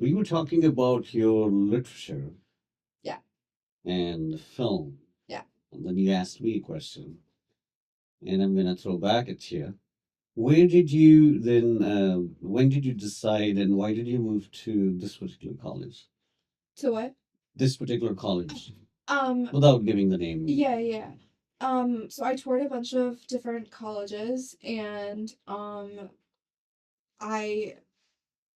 We were talking about your literature Yeah, and film, yeah. and then you asked me a question, and I'm gonna throw back at you. Where did you then? When did you decide, and why did you move to this particular college? To what? This particular college, Um, without giving the name. yeah, yeah. So I toured a bunch of different colleges and I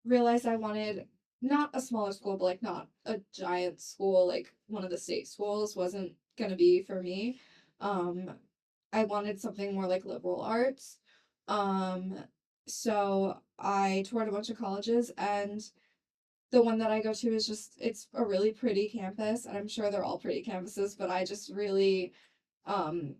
realized I wanted not a smaller school, but like not a giant school, like one of the state schools wasn't gonna be for me. Um, I wanted something more like liberal arts. Um, so I toured a bunch of colleges and the one that I go to is just it's a really pretty campus and I'm sure they're all pretty campuses, but I just really um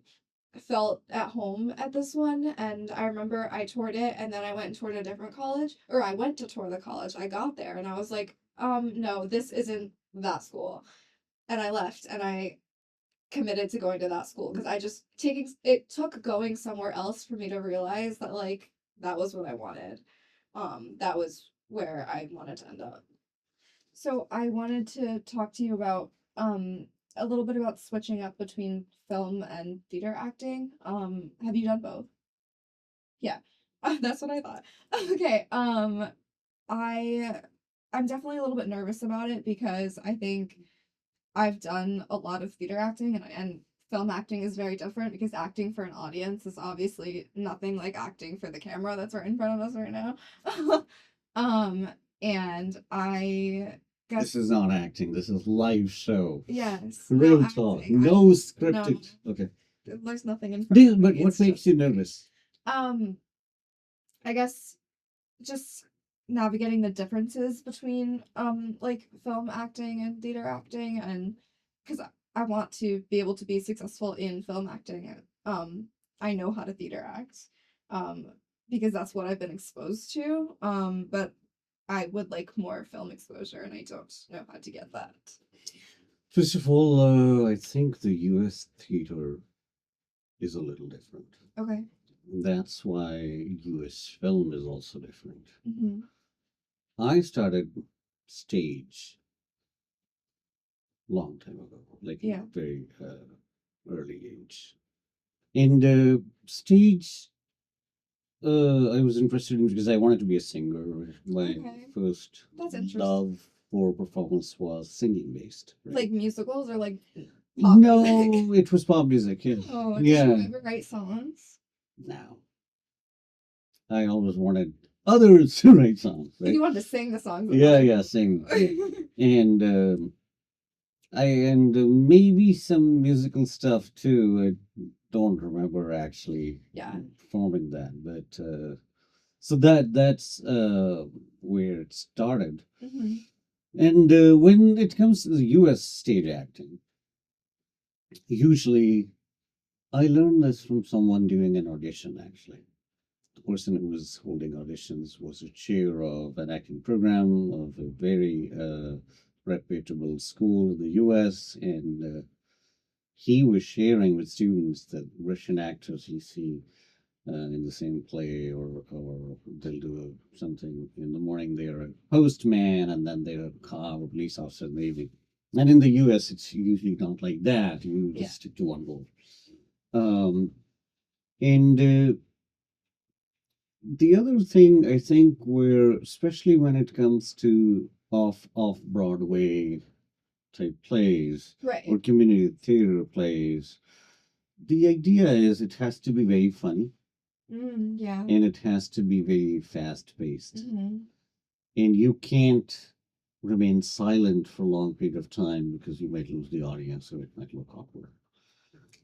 felt at home at this one and I remember I toured it and then I went and toured a different college or I went to tour the college. I got there and I was like, no, this isn't that school. And I left and I committed to going to that school because I just taking it took going somewhere else for me to realize that like that was what I wanted. That was where I wanted to end up. So I wanted to talk to you about a little bit about switching up between film and theater acting. Have you done both? Yeah. That's what I thought. Okay. I I'm definitely a little bit nervous about it because I think I've done a lot of theater acting and film acting is very different because acting for an audience is obviously nothing like acting for the camera that's right in front of us right now. um and I This guess is not acting. This is live show. yes, no Real talk. acting. No No, scripted. Okay. there's nothing in front of But me. what It's makes just you me. nervous? Um, I guess just navigating the differences between like film acting and theater acting and because I want to be able to be successful in film acting. I know how to theater act. Um, because that's what I've been exposed to. But I would like more film exposure and I don't know how to get that. First of all, I think the US theater is a little different. Okay. That's why US film is also different. Mm-hmm. I started stage long time ago, like in Yeah. a very early age. And stage, I was interested in because I wanted to be a singer. My Okay. first That's interesting. love for performance was singing based, right? Like musicals or like pop music? No, it was pop music. Yeah, Oh, did you yeah. ever write songs? Now I always wanted others to write songs, right? You wanted to sing the songs that Yeah, other yeah, people sing. Yeah. wrote. And maybe some musical stuff too. I don't remember actually Yeah. performing that, but so that's where it started. Hmm. And when it comes to the U.S. stage acting, usually I learned this from someone doing an audition. Actually, the person who was holding auditions was a chair of an acting program of a very reputable school in the U.S. and he was sharing with students that Russian actors you see in the same play, or they'll do something in the morning. They're a postman, and then they're a cop or police officer in the evening. And in the U.S., it's usually not like that. You Yeah. just stick to one role. Um, and the other thing I think, where especially when it comes to off Broadway type plays or Right. community theater plays, the idea is it has to be very funny Yeah. and it has to be very fast paced. Hmm. And you can't remain silent for a long period of time because you might lose the audience or it might look awkward.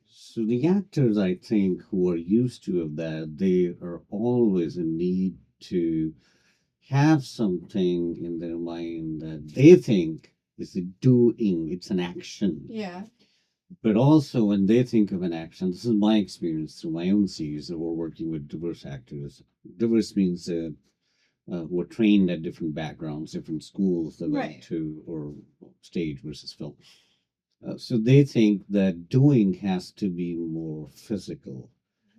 So the actors, I think, who are used to of that, they are always in need to have something in their mind that they think is a doing, it's an action. Yeah. But also, when they think of an action, this is my experience through my own series that we're working with diverse actors. Diverse means who are trained at different backgrounds, different schools they went Right. to, or stage versus film. So they think that doing has to be more physical.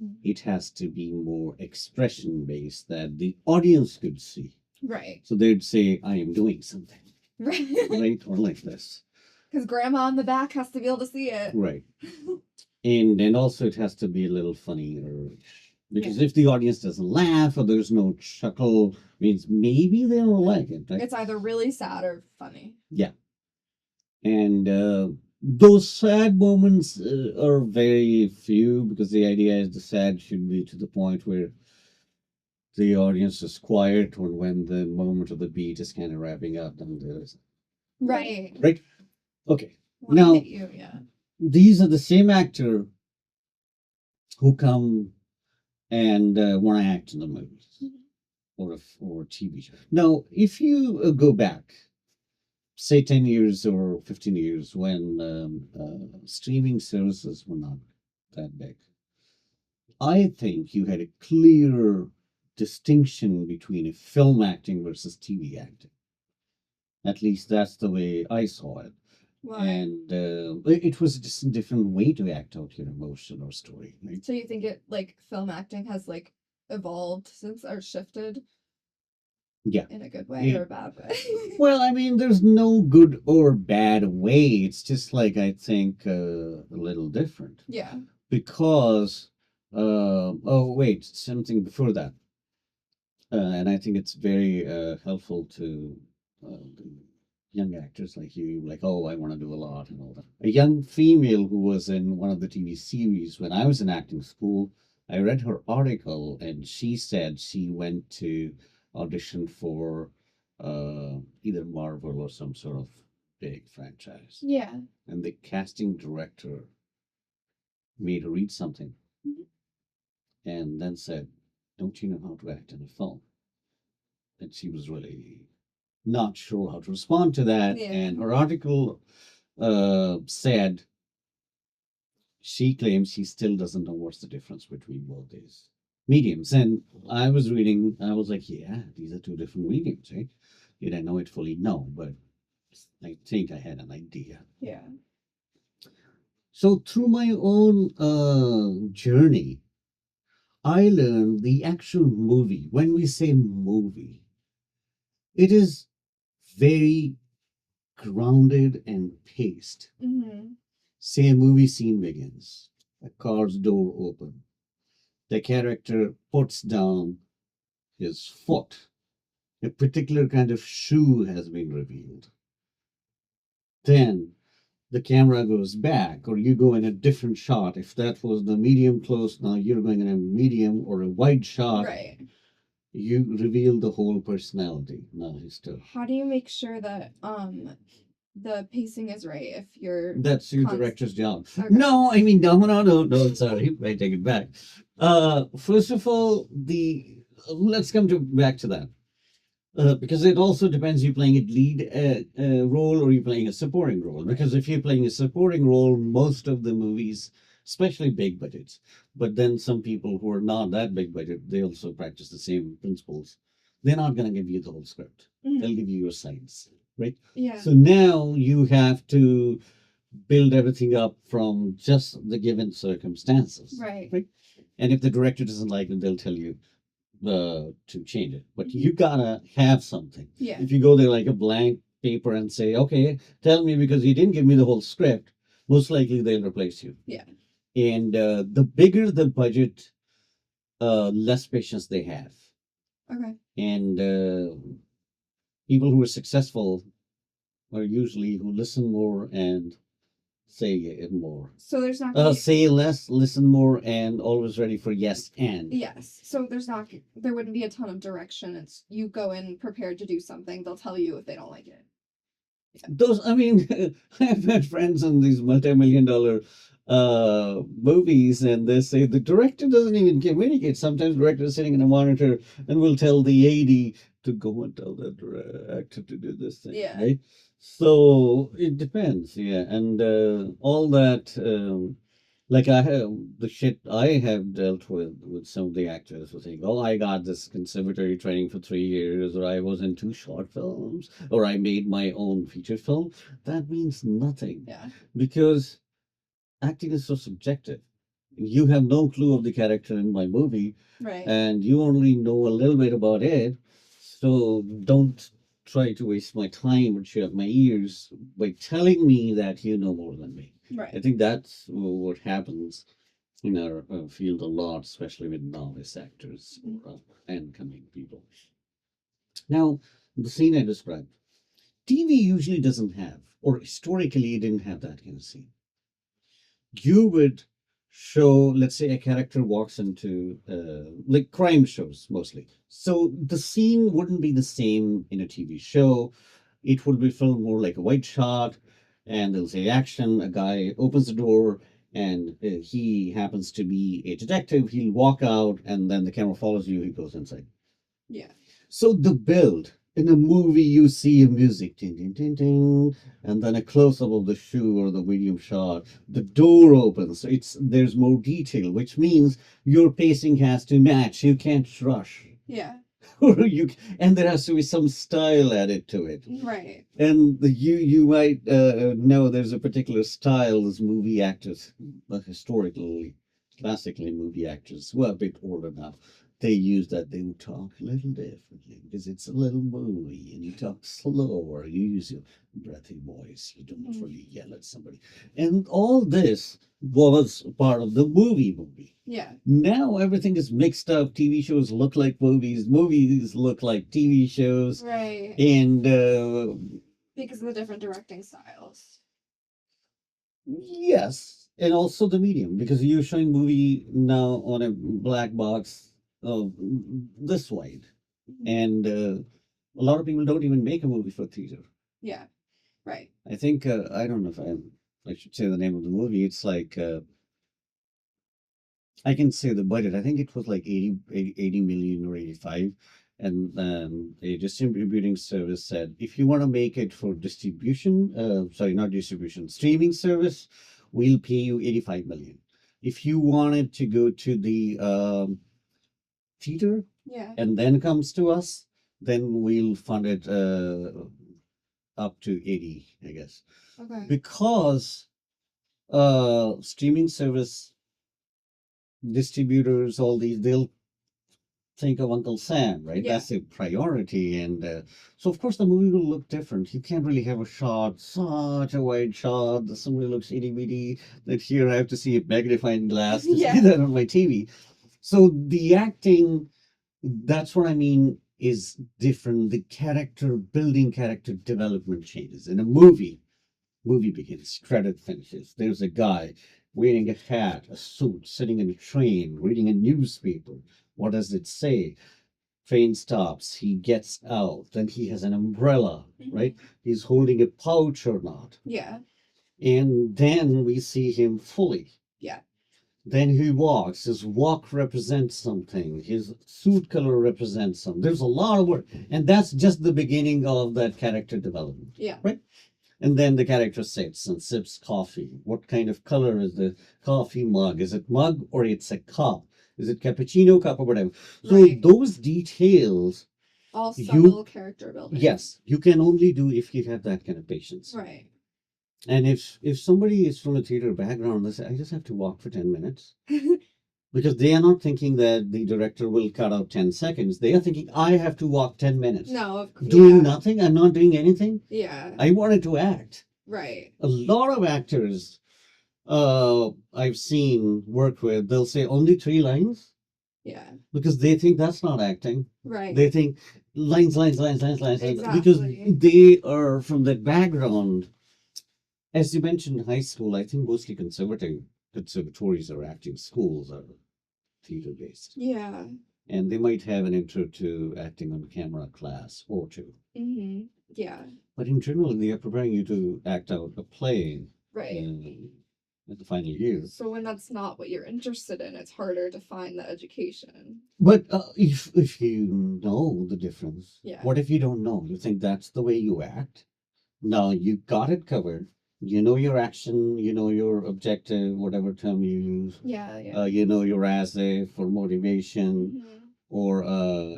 Mhm. It has to be more expression based that the audience could see. Right. So they'd say, I am doing something, Right. right? Or like this. Because grandma in the back has to be able to see it. Right. And also it has to be a little funny, or because Yeah. if the audience doesn't laugh or there's no chuckle, means maybe they don't like it, right? It's either really sad or funny. Yeah. And those sad moments are very few, because the idea is the sad should be to the point where the audience is quiet, or when the moment of the beat is kind of wrapping up, then there's Right. right. Okay. Wanna Now hit you, yeah. these are the same actor who come and want to act in the movies or a TV show. Now, if you go back, say 10 years or 15 years, when streaming services were not that big, I think you had a clear distinction between a film acting versus TV acting. At least that's the way I saw it. Why? And it was just a different way to act out your emotion or story. Right? So you think it like film acting has like evolved since or shifted Yeah. in a good way or a bad way? Well, I mean, there's no good or bad way. It's just like, I think, a little different. Yeah. Because, oh, wait, something before that. And I think it's very helpful to the young actors like you, like, oh, I want to do a lot and all that. A young female who was in one of the TV series when I was in acting school, I read her article, and she said she went to audition for either Marvel or some sort of big franchise. Yeah. And the casting director made her read something and then said, don't you know how to act in a film? And she was really not sure how to respond to that. Yeah. And her article said she claims she still doesn't know what's the difference between both these mediums. And I was reading, I was like, yeah, these are two different mediums, right? Did I know it fully? No, but I think I had an idea. Yeah. So through my own journey, I learned the actual movie. When we say movie, it is very grounded and paced. Mm-hmm. Say a movie scene begins, a car's door open, the character puts down his foot, a particular kind of shoe has been revealed. Then the camera goes back, or you go in a different shot. If that was the medium close, now you're going in a medium or a wide shot. Right. You reveal the whole personality. Now he's still. How do you make sure that the pacing is right if you're That's your director's job. Okay. No, I mean, no, sorry, I take it back. First of all, let's come back to that. Because it also depends, you're playing a lead role or you're playing a supporting role. Because if you're playing a supporting role, most of the movies, especially big budgets, but then some people who are not that big budget, they also practice the same principles. They're not going to give you the whole script. Mhm. They'll give you your sides, right? Yeah. So now you have to build everything up from just the given circumstances. Right. And if the director doesn't like it, they'll tell you to change it. But you gotta have something. Yeah. If you go there like a blank paper and say, okay, tell me because you didn't give me the whole script, most likely they'll replace you. Yeah. And the bigger the budget, less patience they have. Okay. And people who are successful are usually who listen more and say more. So there's not gonna be, Say less, listen more, and always ready for yes and. yes. So there wouldn't be a ton of direction. It's you go in prepared to do something. They'll tell you if they don't like it. Those, I mean, I've had friends in these multi-million-dollar movies, and they say the director doesn't even communicate. Sometimes the director is sitting in a monitor and will tell the AD to go and tell that actor to do this thing. Yeah. Right? So it depends, yeah. And all that, like the shit I have dealt with some of the actors who think, oh, I got this conservatory training for 3 years, or I was in 2 short films, or I made my own feature film. That means nothing. Yeah. Because acting is so subjective. You have no clue of the character in my movie, Right. and you only know a little bit about it. So don't try to waste my time or shut my ears by telling me that you know more than me. I Right. think that's what happens in our field a lot, especially with novice actors Mm. or incoming people. Now, the scene I described, TV usually doesn't have, or historically it didn't have that kind of scene. You would show, let's say, a character walks into like crime shows mostly. So the scene wouldn't be the same in a TV show. It would be filmed more like a wide shot, and they'll say action. A guy opens the door, and he happens to be a detective. He'll walk out, and then the camera follows you. He goes inside. Yeah. So the build in a movie, you see a music, ding, ding, ding, ding, and then a close up of the shoe or the medium shot. The door opens. There's more detail, which means your pacing has to match. You can't rush. Yeah. Or and there has to be some style added to it. Right. And you might know there's a particular style as movie actors, historically, classically movie actors who are a bit older now. They use that. They would talk a little differently because it's a little movie, and you talk slower. You use your breathy voice. You don't Mhm. really yell at somebody. And all this was part of the movie. Yeah. Now everything is mixed up. TV shows look like movies look like TV shows, Right. and Because of the different directing styles. yes, and also the medium, because you're showing movie now on a black box of this wide, Mhm. and a lot of people don't even make a movie for theater. Yeah. Right. I think I don't know if I should say the name of the movie. It's like I can say the budget. I think it was like 80 million or 85. And a distributing service said, if you want to make it for distribution, sorry, not distribution, streaming service, we'll pay you 85 million. If you wanted to go to the theater Yeah. and then comes to us, then we'll fund it up to 80, I guess. Okay. Because streaming service distributors, all these, they'll think of Uncle Sam, right? Yeah. That's a priority. And so, of course, the movie will look different. You can't really have a shot, such a wide shot that somebody looks itty bitty, that here I have to see a magnifying glass to Yeah. see that on my TV. So, the acting, that's what I mean, is different. The character building, character development changes. In a movie begins, credit finishes. There's a guy wearing a hat, a suit, sitting in a train, reading a newspaper. What does it say? Train stops, he gets out, then he has an umbrella, right? He's holding a pouch or not. Yeah. And then we see him fully. Yeah. Then he walks. His walk represents something. His suit color represents something. There's a lot of work. And that's just the beginning of that character development. Yeah. Right? And then the character sits and sips coffee. What kind of color is the coffee mug? Is it mug or it's a cup? Is it cappuccino cup or whatever? So Right. those details, All you subtle character building. yes, you can only do if you have that kind of patience. Right. And if somebody is from a theater background, they say, I just have to walk for 10 minutes. Because they are not thinking that the director will cut out 10 seconds. They are thinking, I have to walk 10 minutes. No. Doing Yeah. nothing. I'm not doing anything. Yeah. I wanted to act. Right. A lot of actors I've seen work with, they'll say only 3 lines Yeah. because they think that's not acting. Right. They think lines, because Exactly. they are from that background. As you mentioned, high school, I think mostly conservatories or acting schools are theater based. Yeah. And they might have an intro to acting on camera class or two. Mm-hmm. Yeah. But in general, they are preparing you to act out a play Right. at the final year. So when that's not what you're interested in, it's harder to find the education. But if you know the difference, Yeah. what if you don't know? You think that's the way you act? No, you got it covered. You know your action, you know your objective, whatever term you use. Yeah. Yeah. You know your assay for motivation, Mhm. or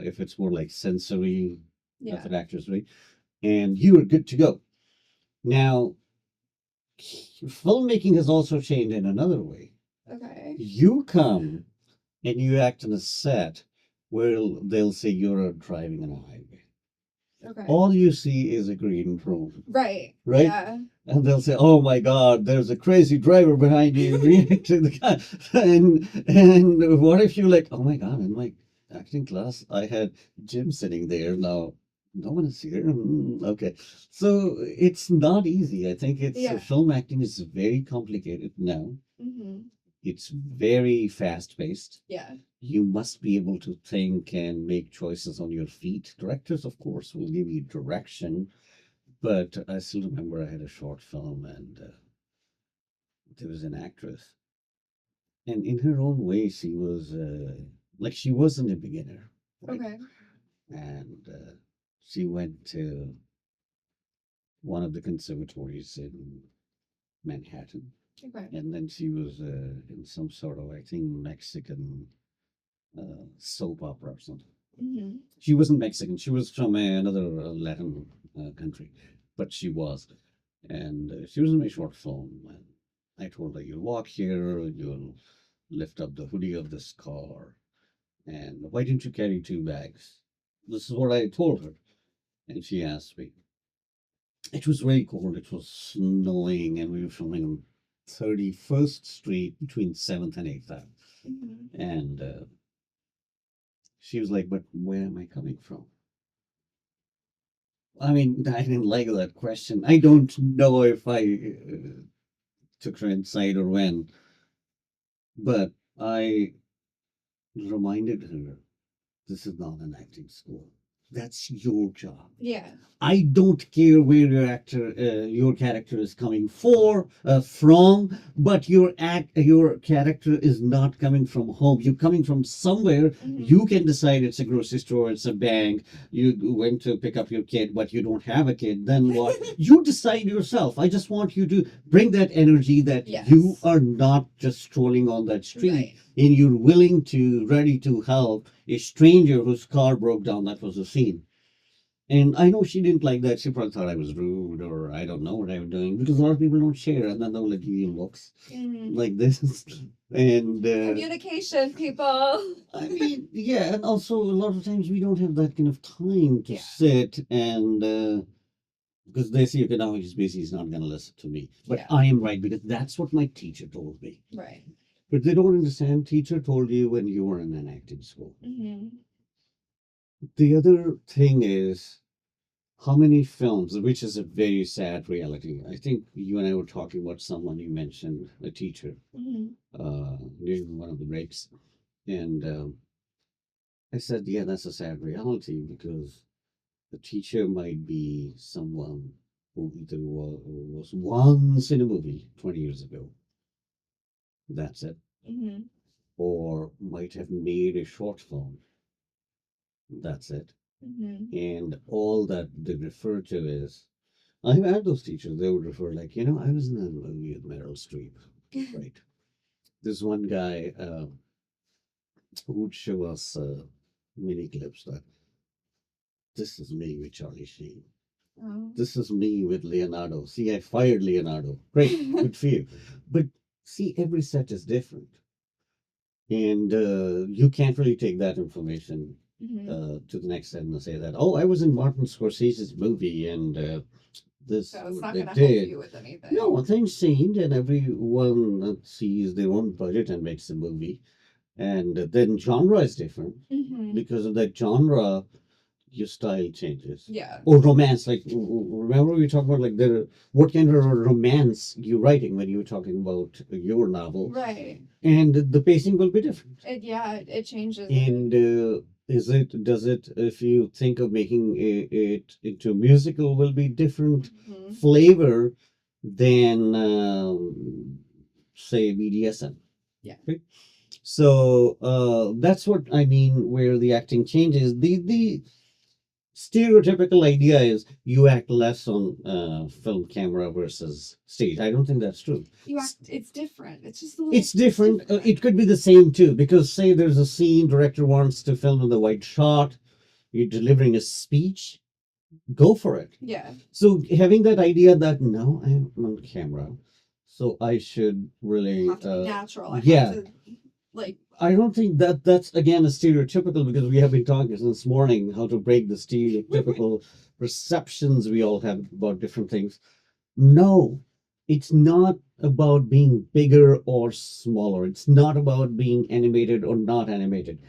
if it's more like sensory Yeah. method actors, right? And you are good to go. Now, filmmaking has also changed in another way. Okay. You come and you act on a set where they'll say you're driving on a highway. Okay. all you see is a green room, Right. right? Yeah. And they'll say, "Oh my God, there's a crazy driver behind you reacting the car." And what if you like, "Oh my God, in my acting class, I had Jim sitting there. Now no one is here." Okay, so it's not easy. I think it's Yeah. film acting is very complicated now. Mm-hmm. It's very fast paced. Yeah. You must be able to think and make choices on your feet. Directors, of course, will give you direction, but I still remember I had a short film and there was an actress, and in her own way, she was like she wasn't a beginner, right? Okay. And she went to one of the conservatories in Manhattan, Okay. and then she was in some sort of, I think, Mexican soap opera or something. Mm-hmm. She wasn't Mexican. She was from another Latin country, but she was. And she was in my short film. And I told her, "You'll walk here, you'll lift up the hoodie of this car, and why didn't you carry two bags?" This is what I told her. And she asked me. It was very cold. It was snowing, and we were filming on 31st Street between 7th and 8th Ave. Mm-hmm. And she was like, "But where am I coming from?" I mean, I didn't like that question. I don't know if I took her inside or when, but I reminded her this is not an acting school. That's your job. Yeah. I don't care where your character is coming from, but your character is not coming from home. You're coming from somewhere. Mm-hmm. You can decide it's a grocery store, it's a bank. You went to pick up your kid, but you don't have a kid. Then what? You decide yourself. I just want you to bring that energy that Yes. you are not just strolling on that street. Right. And you're ready to help a stranger whose car broke down. That was the scene. And I know she didn't like that. She probably thought I was rude or I don't know what I was doing because a lot of people don't share and then they'll like give you looks Mm-hmm. like this. And Communication, people. I mean, yeah, and also a lot of times we don't have that kind of time to Yeah. sit and because they see, okay, now he's busy, he's not going to listen to me. But Yeah. I am right because that's what my teacher told me. Right. But they don't understand. Teacher told you when you were in an acting school. Mm-hmm. The other thing is how many films, which is a very sad reality. I think you and I were talking about someone you mentioned, a teacher, Mm-hmm. during one of the breaks. And I said, yeah, that's a sad reality because the teacher might be someone who either was once in a movie 20 years ago. That's it. Mm-hmm. Or might have made a short film. That's it. Mm-hmm. And all that they refer to is, I've had those teachers, they would refer like, I was in a movie with Meryl Streep, right? There's one guy who would show us mini clips that this is me with Charlie Sheen. Oh. This is me with Leonardo. See, I fired Leonardo. Great, good for you. But see, every set is different. And you can't really take that information Mm-hmm. to the next set and say that, oh, I was in Martin Scorsese's movie and this So it's what not they going to help did. you with anything. No, things change, and everyone sees their own budget and makes a movie. And then genre is different Mm-hmm. because of that genre, your style changes. Yeah. Or romance, like remember we talked about like what kind of romance you writing when you were talking about your novel, Right. and the pacing will be different. It changes. And does it, if you think of making it into a musical, will be different Mm-hmm. flavor than, say, BDSM? Yeah. Right? So that's what I mean, where the acting changes. The stereotypical idea is you act less on film camera versus stage. I don't think that's true. It's different. It's just a little It's different. It could be the same too, because say there's a scene director wants to film in the wide shot, you're delivering a speech, go for it. Yeah. So having that idea that now I'm on camera, so I should really have to be natural. yeah. Like, I don't think that that's again a stereotypical, because we have been talking since morning how to break the stereotypical perceptions we all have about different things. No, it's not about being bigger or smaller. It's not about being animated or not animated.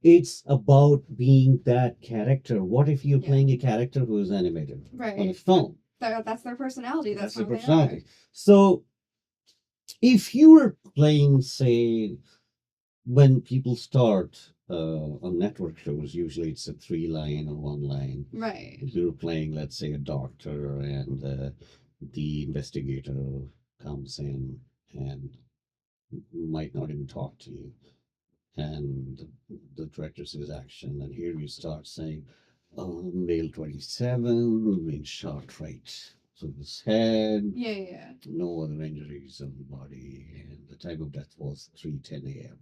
It's about being that character. What if you're Yeah. playing a character who is animated on a right. film? That's their personality. That's That's the how they are. personality. So if you were playing, say, when people start on network shows, usually it's a 3 line or 1 line. Right. If you're playing, let's say, a doctor, and the investigator comes in and might not even talk to you, and the director says action, and here you start saying, male 27, been shot right through his head, Yeah, yeah. no other injuries on the body, and the time of death was 3:10 a.m.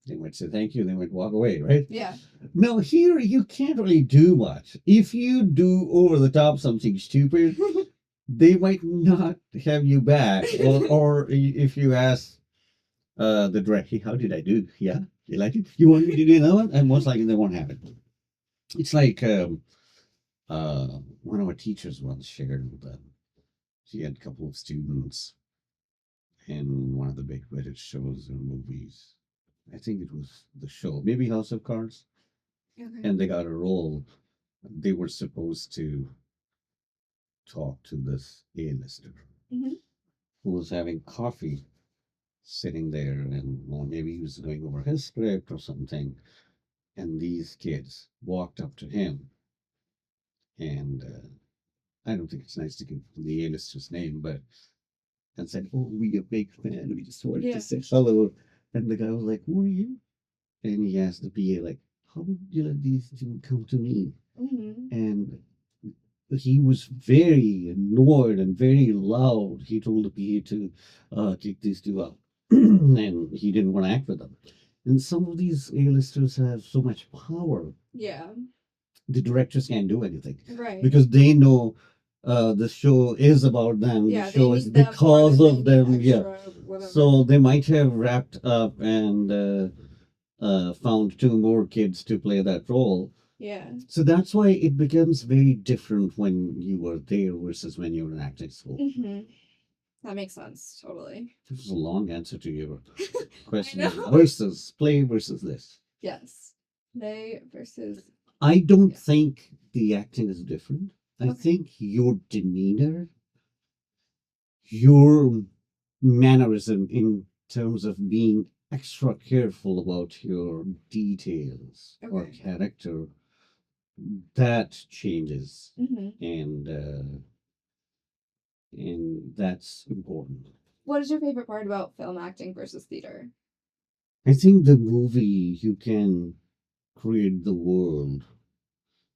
They might say thank you, they might walk away, right? Yeah. Now, here you can't really do much. If you do over the top something stupid, they might not have you back. Or if you ask the director, how did I do? Yeah, you like it? You want me to do another one? And most likely they won't have it. It's like one of our teachers once shared that she had a couple of students in one of the big British shows or movies. I think it was the show, maybe House of Cards, Okay. and they got a role. They were supposed to talk to this A-lister Mhm. who was having coffee sitting there, and well, maybe he was going over his script or something. And these kids walked up to him, and I don't think it's nice to give the A-lister's name, but and said, "Oh, we a big fan. We just wanted Yeah. to say hello." And the guy was like, "Who are you?" And he asked the PA, like, "How did you let these two come to me?" Mhm. And he was very annoyed and very loud. He told the PA to kick these two out, and he didn't want to act with them. And some of these A-listers have so much power. Yeah. The directors can't do anything Right. because they know the show is about them. Yeah, The they show is need them more because than of they need them. Yeah. extra whatever. So they might have wrapped up and found two more kids to play that role. Yeah. So that's why it becomes very different when you were there versus when you were in acting school. Mhm. That makes sense. Totally. This was a long answer to your question. I know. Versus play versus this. Yes. They versus. I don't Yeah. think the acting is different. I Okay. think your demeanor, your mannerism in terms of being extra careful about your details or Okay. character, that changes, Mhm. and that's important. What is your favorite part about film acting versus theater? I think the movie, you can create the world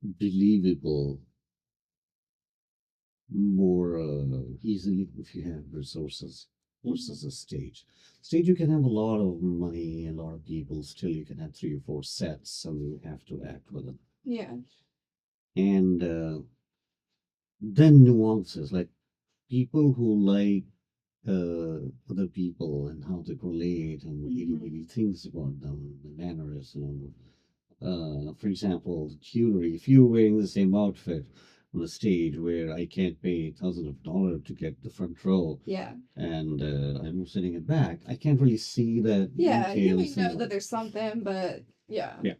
believable more easily if you have resources versus a stage. Stage, you can have a lot of money, a lot of people, still you can have 3 or 4 sets, and you have to act with them. Yeah. And then nuances, like people who like other people and how they relate and really things about them, the mannerism. For example, jewelry. If you're wearing the same outfit on a stage where I can't pay thousands of dollars to get the front row, Yeah. and I'm sitting at back, I can't really see that Yeah. You may details know and that there's something, but yeah. yeah,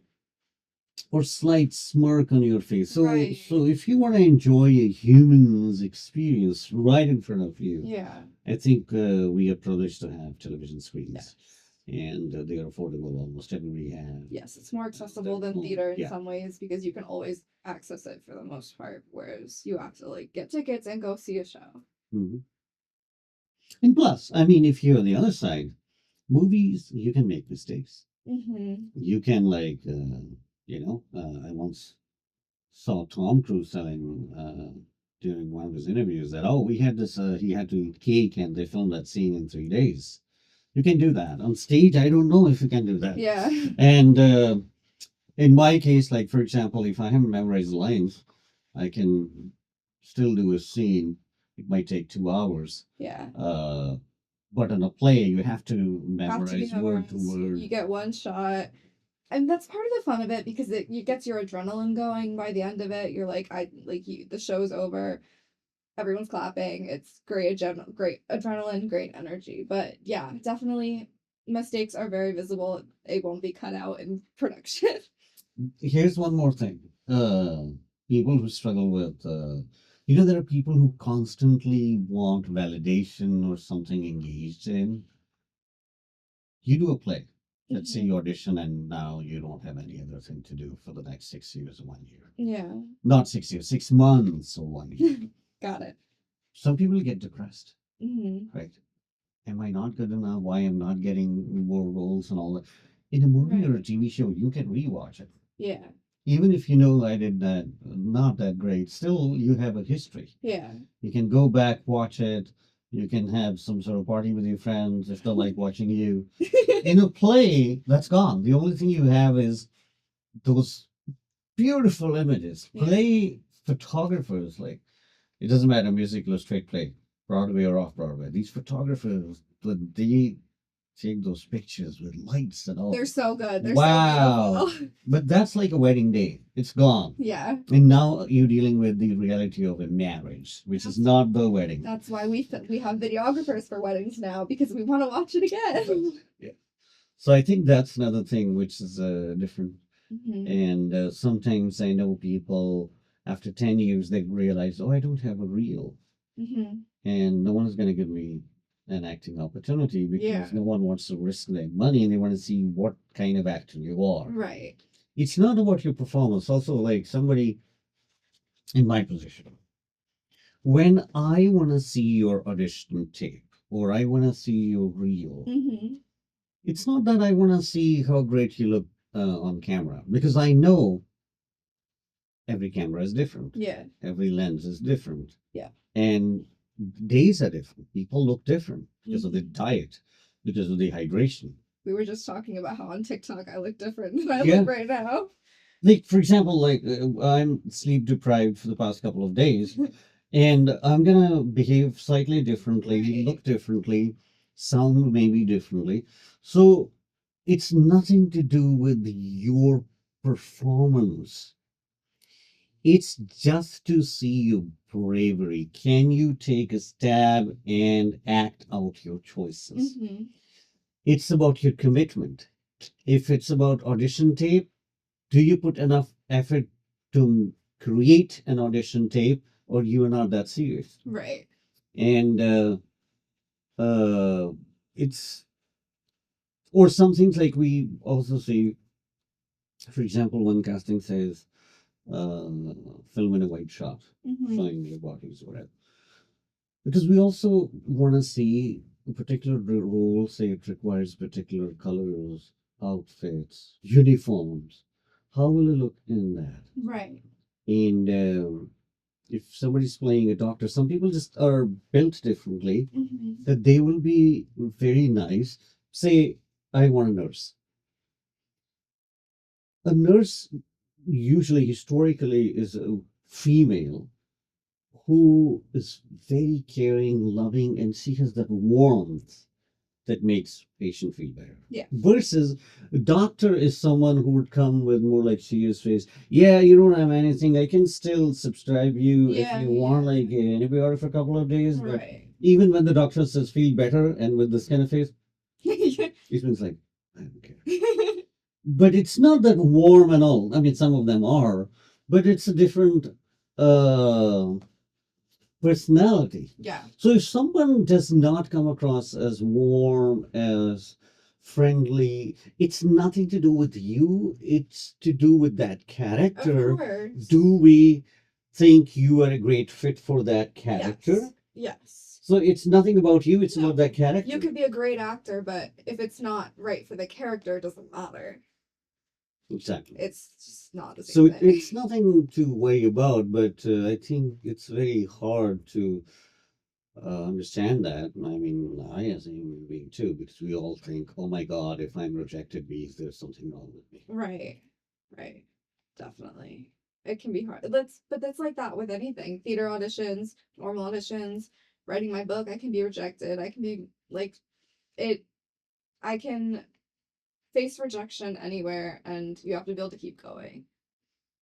or slight smirk on your face. So Right. so if you want to enjoy a human's experience right in front of you, Yeah. I think we are privileged to have television screens. Yes. And they are affordable. Almost everybody has. Yes, it's more accessible than theater in Yeah. some ways because you can always access it for the most part, whereas you have to like get tickets and go see a show. Mhm. And plus, I mean, if you're on the other side, movies, you can make mistakes. Mm-hmm. You can, like, I once saw Tom Cruise telling during one of his interviews that, oh, we had this, he had to eat cake and they filmed that scene in 3 days. You can do that. On stage, I don't know if you can do that. Yeah. And in my case, like, for example, if I haven't memorized the lines, I can still do a scene. It might take 2 hours. Yeah. But in a play, you have to Have to be memorize word to memorized. word. You get one shot. And that's part of the fun of it because it gets your adrenaline going by the end of it. You're like, the show's over. Everyone's clapping. It's great adrenaline, great energy. But yeah, definitely mistakes are very visible. They won't be cut out in production. Here's one more thing. People who struggle with, there are people who constantly want validation or something engaged in. You do a play. Let's say Mhm. you audition and now you don't have any other thing to do for the next 6 years or 1 year. Yeah. Not 6 years, 6 months or 1 year. Got it. Some people get depressed, Hmm. right? Am I not good enough? Why am not getting more roles and all that? In a movie or a Right. TV show, you can rewatch it. Yeah. Even if you know I did that not that great, still you have a history. Yeah. You can go back, watch it. You can have some sort of party with your friends if they like watching you. In a play, that's gone. The only thing you have is those beautiful images. Yeah. Play photographers, like it doesn't matter musical or straight play, Broadway or off Broadway. These photographers, when they take those pictures with lights and all. They're so good. They're Wow. so beautiful. But that's like a wedding day. It's gone. Yeah. And now you're dealing with the reality of a marriage, which is not the wedding. That's why we have videographers for weddings now because we want to watch it again. Yeah. So I think that's another thing which is different. Hmm. And sometimes I know people after 10 years they realize, oh, I don't have a reel, Hmm. and no one is going to give me an acting opportunity because Yeah. no one wants to risk their money and they want to see what kind of actor you are. Right. It's not about your performance. Also, like somebody in my position, when I want to see your audition tape or I want to see your reel, Hmm. it's not that I want to see how great you look on camera because I know every camera is different. Yeah. Every lens is different. Yeah. And days are different. People look different because of the Mhm. diet, because of the hydration. We were just talking about how on TikTok I look different than I Yeah. look right now. Like, for example, like I'm sleep deprived for the past couple of days, and I'm gonna behave slightly differently, Right. look differently, sound maybe differently. So it's nothing to do with your performance. It's just to see your bravery. Can you take a stab and act out your choices? Hmm. It's about your commitment. If it's about audition tape, do you put enough effort to create an audition tape, or you are not that serious? Right. And uh, it's or some things like we also say, for example, when casting says film in a white shot, Hmm. showing your bodies, whatever. Because we also want to see a particular role, say it requires particular colors, outfits, uniforms. How will it look in that? Right. And if somebody's playing a doctor, some people just are built differently, Hmm. that they will be very nice. Say, I want a nurse. A nurse, usually historically, is a female who is very caring, loving, and she has that warmth that makes patient feel better. Yeah. Versus a doctor is someone who would come with more like serious face. Yeah, you don't have anything. I can still subscribe you if Yeah. you want like an antibiotic for a couple of days. But Right. even when the doctor says feel better and with this kind of face, Yeah. it means like I don't care. But it's not that warm and all. I mean, some of them are, but it's a different uh personality. Yeah. So if someone does not come across as warm, as friendly, it's nothing to do with you, it's to do with that Of character. course. Do we think you are a great fit for that character? Yes. Yes. So it's nothing about you, it's No. about that character. You could be a great actor, but if it's not right for the character, it doesn't matter. Exactly. It's just not the So same thing. it's nothing to worry about, but I think it's very hard to understand that. I mean, I as a human being too, because we all think, oh my God, if I'm rejected, means there's something wrong with me. Right. Right. Definitely. It can be hard. But that's like that with anything. Theater auditions, normal auditions, writing my book, I can be rejected. I can be Like it I can face rejection anywhere and you have to be able to keep going.